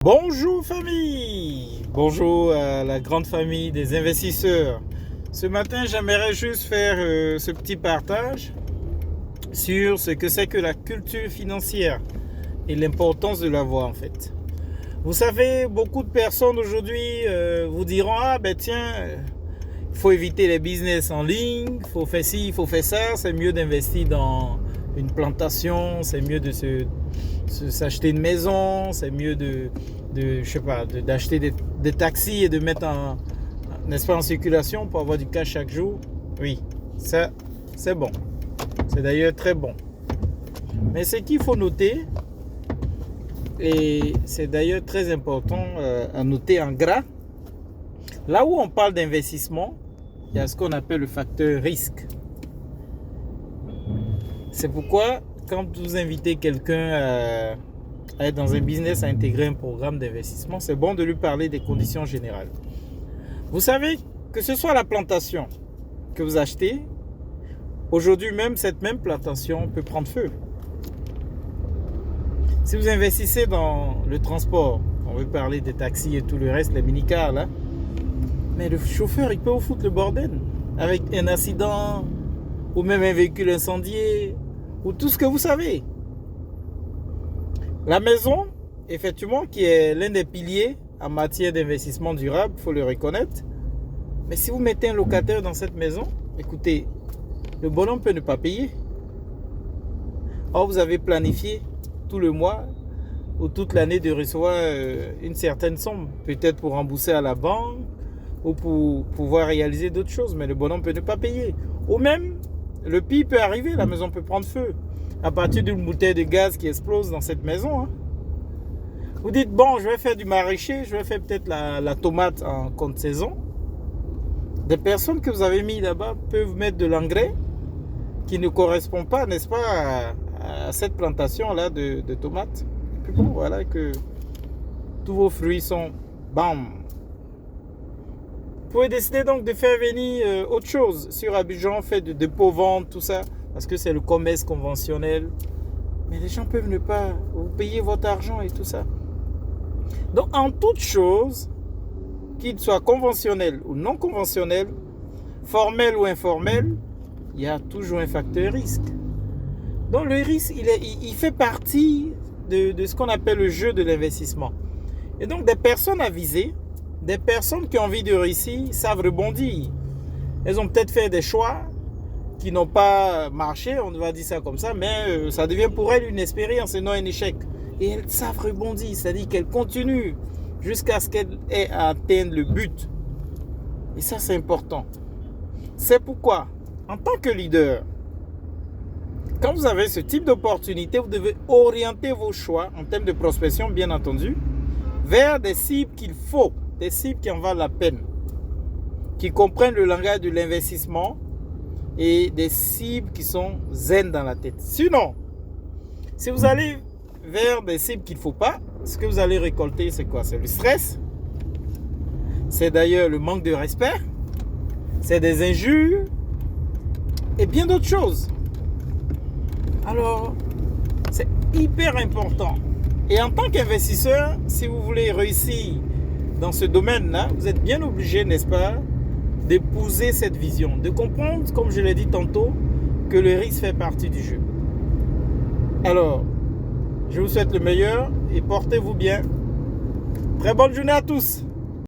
Bonjour famille, bonjour à la grande famille des investisseurs. Ce matin, j'aimerais juste faire ce petit partage sur ce que c'est que la culture financière et l'importance de l'avoir en fait. Vous savez, beaucoup de personnes aujourd'hui vous diront « Ah ben tiens, il faut éviter les business en ligne, il faut faire ci, il faut faire ça, c'est mieux d'investir dans une plantation, c'est mieux de s'acheter une maison, c'est mieux d'acheter des taxis et de mettre n'est-ce pas, en circulation pour avoir du cash chaque jour. » Oui, ça c'est bon. C'est d'ailleurs très bon. Mais ce qu'il faut noter, et c'est d'ailleurs très important à noter en gras, là où on parle d'investissement, il y a ce qu'on appelle le facteur risque. C'est pourquoi quand vous invitez quelqu'un à être dans un business, à intégrer un programme d'investissement, c'est bon de lui parler des conditions générales. Vous savez, que ce soit la plantation que vous achetez, aujourd'hui même, cette même plantation peut prendre feu. Si vous investissez dans le transport, on veut parler des taxis et tout le reste, les minicars là, mais le chauffeur, il peut vous foutre le bordel avec un accident ou même un véhicule incendié ou tout ce que vous savez. La maison, effectivement, qui est l'un des piliers en matière d'investissement durable, il faut le reconnaître. Mais si vous mettez un locataire dans cette maison, écoutez, le bonhomme peut ne pas payer. Or, vous avez planifié tout le mois ou toute l'année de recevoir une certaine somme, peut-être pour rembourser à la banque ou pour pouvoir réaliser d'autres choses, mais le bonhomme peut ne pas payer. Ou même, le pire peut arriver, la maison peut prendre feu à partir d'une bouteille de gaz qui explose dans cette maison. Vous dites, bon, je vais faire du maraîcher, je vais faire peut-être la tomate en contre saison. Des personnes que vous avez mis là-bas peuvent mettre de l'engrais qui ne correspond pas, n'est-ce pas, à cette plantation-là de tomates. Et puis bon, voilà que tous vos fruits sont bam. Vous pouvez décider donc de faire venir autre chose sur Abidjan, fait de dépôt-vente, tout ça, parce que c'est le commerce conventionnel. Mais les gens peuvent ne pas vous payer votre argent et tout ça. Donc, en toute chose, qu'il soit conventionnel ou non conventionnel, formel ou informel, il y a toujours un facteur risque. Donc, le risque, il fait partie de ce qu'on appelle le jeu de l'investissement. Et donc, des personnes avisées, des personnes qui ont envie de réussir, savent rebondir. Elles ont peut-être fait des choix qui n'ont pas marché, on va dire ça comme ça, mais ça devient pour elles une expérience et non un échec. Et elles savent rebondir, c'est-à-dire qu'elles continuent jusqu'à ce qu'elles aient à atteindre le but. Et ça, c'est important. C'est pourquoi, en tant que leader, quand vous avez ce type d'opportunité, vous devez orienter vos choix, en termes de prospection, bien entendu, vers des cibles qu'il faut, des cibles qui en valent la peine, qui comprennent le langage de l'investissement et des cibles qui sont zen dans la tête. Sinon, si vous allez vers des cibles qu'il ne faut pas, ce que vous allez récolter, c'est quoi? C'est le stress. C'est d'ailleurs le manque de respect. C'est des injures. Et bien d'autres choses. Alors, c'est hyper important. Et en tant qu'investisseur, si vous voulez réussir dans ce domaine-là, vous êtes bien obligé, n'est-ce pas, d'épouser cette vision, de comprendre, comme je l'ai dit tantôt, que le risque fait partie du jeu. Alors, je vous souhaite le meilleur et portez-vous bien. Très bonne journée à tous.